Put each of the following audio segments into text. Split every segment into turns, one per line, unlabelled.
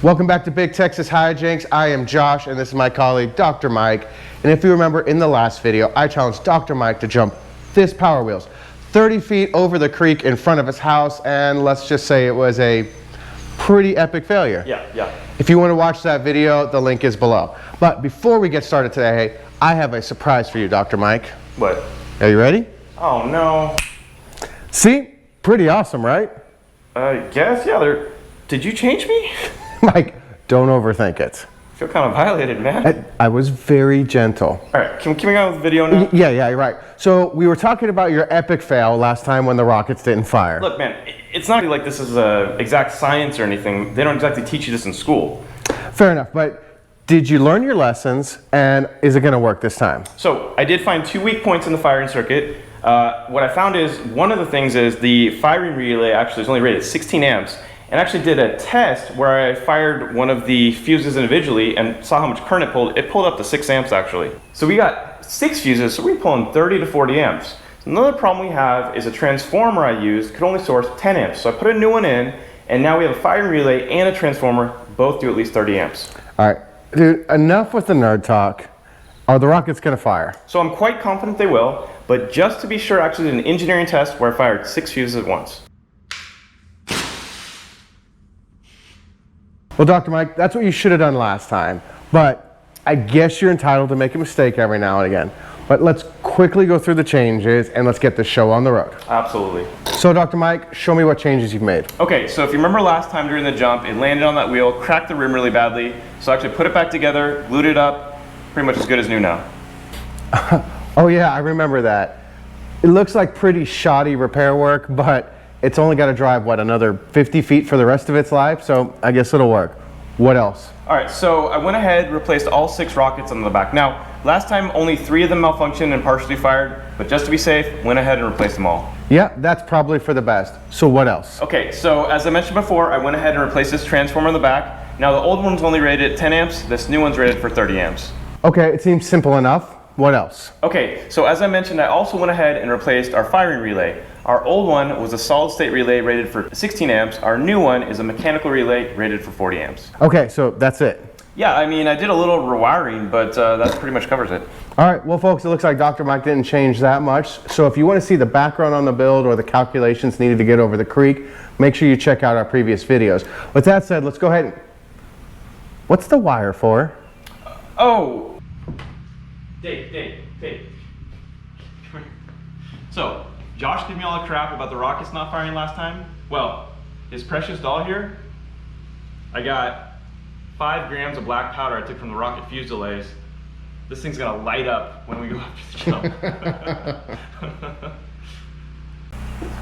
Welcome back to Big Texas Hijinks. I am Josh and this is my colleague Dr. Mike. And if you remember in the last video, I challenged Dr. Mike to jump this Power Wheels 30 feet over the creek in front of his house, and let's just say it was a pretty epic failure.
Yeah.
If you want to watch that video, the link is below. But before we get started today, I have a surprise for you, Dr. Mike.
What?
Are you ready?
Oh no.
See? Pretty awesome, right?
I guess, yeah. Did you change me?
Mike, don't overthink it.
I feel kind of violated, man.
I was very gentle.
All right, can we go with the video now?
Yeah, you're right. So we were talking about your epic fail last time when the rockets didn't fire.
Look, man, it's not like this is exact science or anything. They don't exactly teach you this in school.
Fair enough, but did you learn your lessons, and is it going to work this time?
So I did find 2 weak points in the firing circuit. What I found is one of the things is the firing relay actually is only rated 16 amps. And actually did a test where I fired one of the fuses individually and saw how much current it pulled. It pulled up to 6 amps actually. So we got 6 fuses, so we're pulling 30 to 40 amps. Another problem we have is a transformer I used could only source 10 amps. So I put a new one in, and now we have a firing relay and a transformer, both do at least 30 amps.
All right, dude, enough with the nerd talk. Are the rockets gonna fire?
So I'm quite confident they will, but just to be sure, I actually did an engineering test where I fired 6 fuses at once.
Well, Dr. Mike, that's what you should have done last time, but I guess you're entitled to make a mistake every now and again. But let's quickly go through the changes and let's get the show on the road.
Absolutely.
So, Dr. Mike, show me what changes you've made.
Okay, so if you remember last time during the jump, it landed on that wheel, cracked the rim really badly, so I actually put it back together, glued it up, pretty much as good as new now.
Oh yeah, I remember that. It looks like pretty shoddy repair work, but it's only got to drive, what, another 50 feet for the rest of its life, so I guess it'll work. What else?
All right, so I went ahead, replaced all 6 rockets on the back. Now, last time only 3 of them malfunctioned and partially fired, but just to be safe, went ahead and replaced them all.
Yeah, that's probably for the best. So what else?
Okay, so as I mentioned before, I went ahead and replaced this transformer in the back. Now the old one's only rated at 10 amps, this new one's rated for 30 amps.
Okay, it seems simple enough. What else?
Okay, so as I mentioned, I also went ahead and replaced our firing relay. Our old one was a solid state relay rated for 16 amps. Our new one is a mechanical relay rated for 40 amps.
Okay, so that's it.
Yeah, I mean, I did a little rewiring, but that pretty much covers it.
All right, well folks, it looks like Dr. Mike didn't change that much. So if you want to see the background on the build or the calculations needed to get over the creek, make sure you check out our previous videos. With that said, let's go ahead and... What's the wire for?
Oh! Dave. Come here. So, Josh gave me all the crap about the rockets not firing last time. Well, his precious doll here, I got 5 grams of black powder I took from the rocket fuse delays. This thing's gonna light up when we go up to the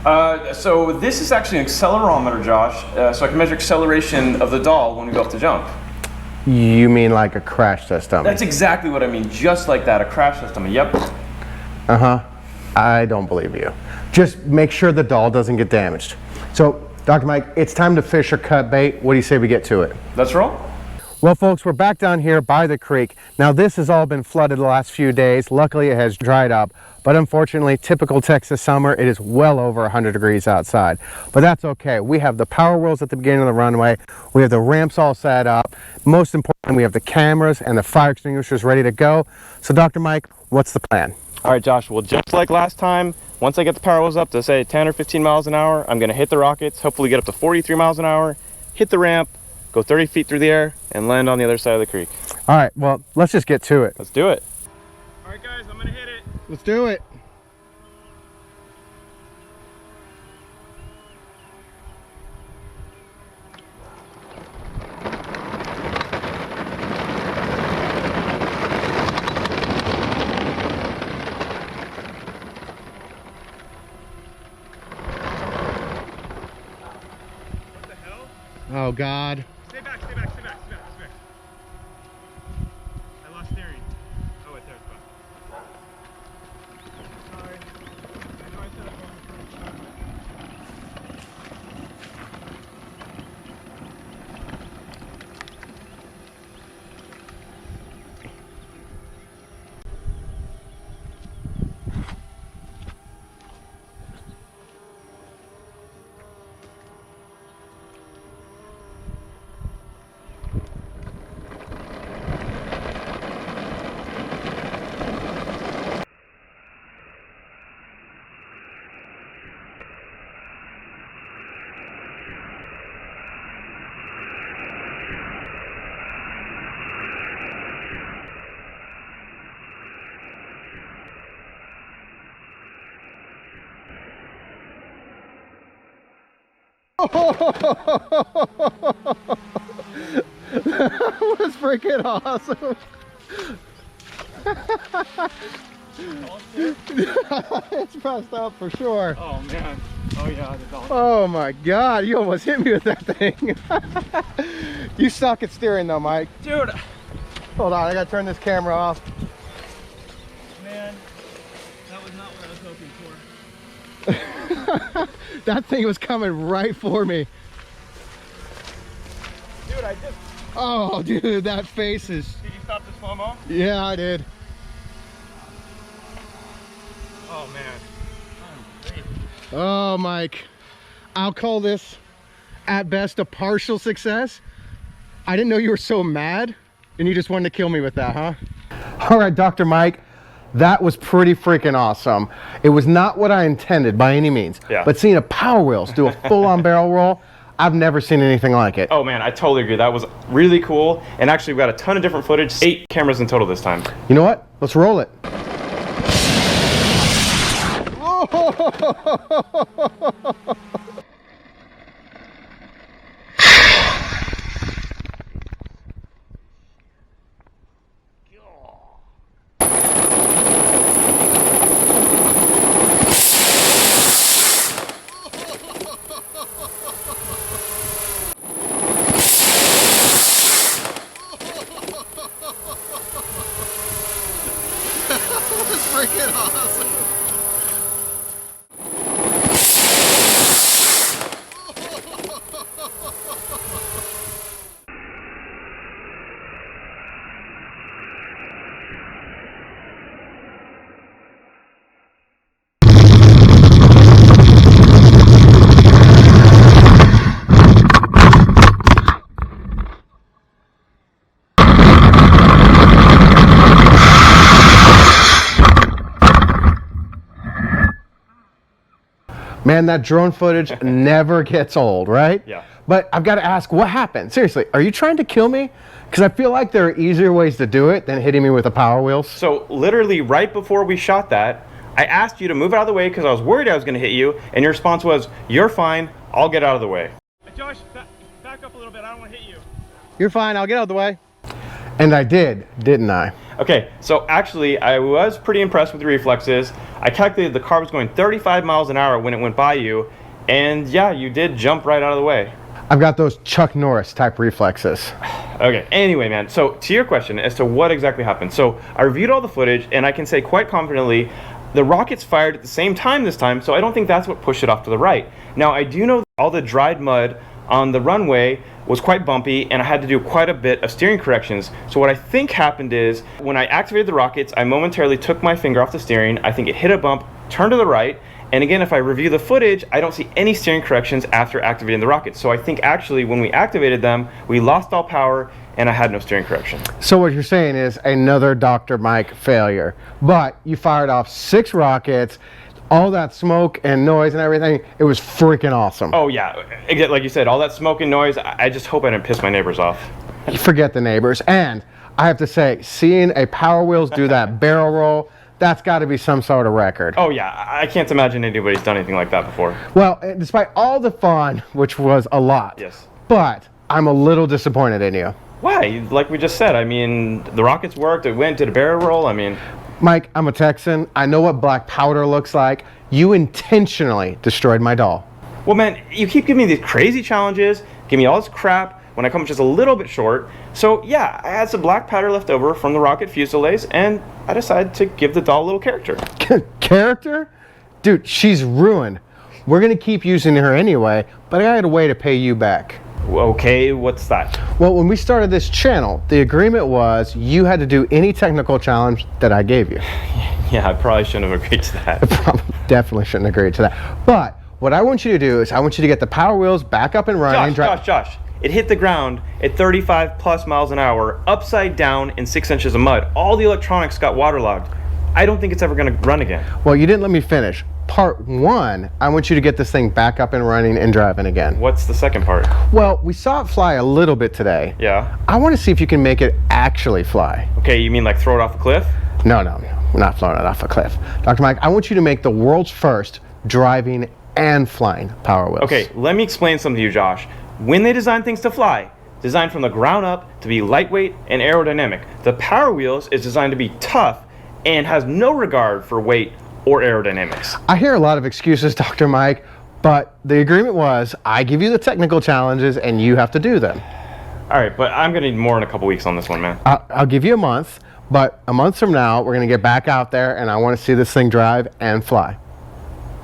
jump. So this is actually an accelerometer, Josh, so I can measure acceleration of the doll when we go up to jump.
You mean like a crash test dummy?
That's exactly what I mean, just like that, a crash test dummy, yep.
Uh-huh, I don't believe you. Just make sure the doll doesn't get damaged. So, Dr. Mike, it's time to fish or cut bait. What do you say we get to it?
Let's roll.
Well, folks, we're back down here by the creek. Now, this has all been flooded the last few days. Luckily, it has dried up. But unfortunately, typical Texas summer, it is well over 100 degrees outside. But that's okay. We have the Power Wheels at the beginning of the runway. We have the ramps all set up. Most importantly, we have the cameras and the fire extinguishers ready to go. So, Dr. Mike, what's the plan?
All right, Josh, well, just like last time, once I get the Power Wheels up to, say, 10 or 15 miles an hour, I'm going to hit the rockets, hopefully get up to 43 miles an hour, hit the ramp, go 30 feet through the air, and land on the other side of the creek.
All right, well, let's just get to it.
Let's do it. All right, guys, I'm going to hit it.
Let's do it. Oh God.
Stay back. I lost steering. Oh, wait, there it's back. Sorry. I know I said I wasn't.
That was freaking awesome. It's pressed up for sure.
Oh man. Oh yeah, it's awesome.
Oh my God, you almost hit me with that thing. You suck at steering though, Mike.
Dude.
Hold on, I gotta turn this camera off.
Man, that was not what I was hoping for.
That thing was coming right for me.
Dude, I just...
Oh, dude, that face is...
Did you stop the slow-mo?
Yeah, I did.
Oh, man.
Oh, Mike. I'll call this, at best, a partial success. I didn't know you were so mad, and you just wanted to kill me with that, huh? All right, Dr. Mike. That was pretty freaking awesome. It was not what I intended by any means.
Yeah.
But seeing a Power Wheels do a full-on barrel roll, I've never seen anything like it.
Oh man, I totally agree. That was really cool. And actually we've got a ton of different footage. 8 cameras in total this time.
You know what? Let's roll it. That's freaking awesome. Man, that drone footage never gets old, right?
Yeah.
But I've got to ask, what happened? Seriously, are you trying to kill me? Because I feel like there are easier ways to do it than hitting me with the Power Wheels.
So literally right before we shot that, I asked you to move out of the way because I was worried I was going to hit you, and your response was, "You're fine, I'll get out of the way." Josh, back up a little bit, I don't want to hit you.
You're fine, I'll get out of the way. And I did, didn't I?
Okay, so actually I was pretty impressed with the reflexes. I calculated the car was going 35 miles an hour when it went by you, and yeah, you did jump right out of the way.
I've got those Chuck Norris type reflexes.
Okay, anyway, man, so to your question as to what exactly happened. So I reviewed all the footage, and I can say quite confidently, the rockets fired at the same time this time, so I don't think that's what pushed it off to the right. Now, I do know all the dried mud on the runway was quite bumpy, and I had to do quite a bit of steering corrections. So what I think happened is, when I activated the rockets, I momentarily took my finger off the steering. I think it hit a bump, turned to the right, and again, if I review the footage, I don't see any steering corrections after activating the rockets. So I think actually when we activated them, we lost all power, and I had no steering correction.
So what you're saying is another Dr. Mike failure. But you fired off 6 rockets, all that smoke and noise and everything, it was freaking awesome.
Oh yeah, again, like you said, all that smoke and noise, I just hope I didn't piss my neighbors off.
You forget the neighbors. And I have to say, seeing a Power Wheels do that barrel roll, that's got to be some sort of record.
Oh yeah, I can't imagine anybody's done anything like that before.
Well, despite all the fun, which was a lot,
Yes.
but I'm a little disappointed in you.
Why? Like we just said, I mean, the rockets worked, it went, did a barrel roll, I mean...
Mike, I'm a Texan. I know what black powder looks like. You intentionally destroyed my doll.
Well man, you keep giving me these crazy challenges, give me all this crap when I come up just a little bit short. So yeah, I had some black powder left over from the rocket fuselages, and I decided to give the doll a little character.
Character? Dude, she's ruined. We're gonna keep using her anyway, but I got a way to pay you back.
Okay, what's that?
Well, when we started this channel, the agreement was you had to do any technical challenge that I gave you.
Yeah, I probably shouldn't have agreed to that.
Definitely shouldn't agree to that. But what I want you to do is I want you to get the Power Wheels back up and running.
Josh, it hit the ground at 35 plus miles an hour, upside down in 6 inches of mud. All the electronics got waterlogged. I don't think it's ever going to run again.
Well, you didn't let me finish. Part 1, I want you to get this thing back up and running and driving again.
What's the second part?
Well, we saw it fly a little bit today.
Yeah.
I want to see if you can make it actually fly.
Okay, you mean like throw it off a cliff?
No, we're not throwing it off a cliff. Dr. Mike, I want you to make the world's first driving and flying Power Wheels.
Okay, let me explain something to you, Josh. When they design things to fly, designed from the ground up to be lightweight and aerodynamic, the Power Wheels is designed to be tough and has no regard for weight or aerodynamics.
I hear a lot of excuses, Dr. Mike, but the agreement was I give you the technical challenges and you have to do them.
All right, but I'm gonna need more in a couple weeks on this one, man.
I'll give you a month, but a month from now, we're going to get back out there and I want to see this thing drive and fly.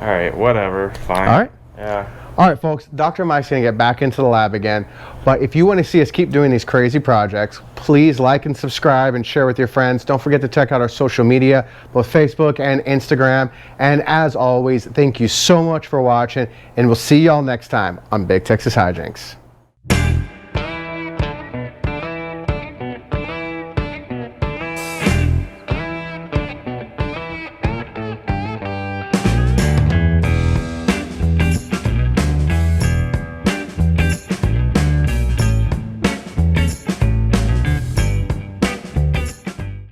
All right, whatever, fine.
All right?
Yeah.
All right, folks, Dr. Mike's going to get back into the lab again. But if you want to see us keep doing these crazy projects, please like and subscribe and share with your friends. Don't forget to check out our social media, both Facebook and Instagram. And as always, thank you so much for watching, and we'll see y'all next time on Big Texas Hijinks.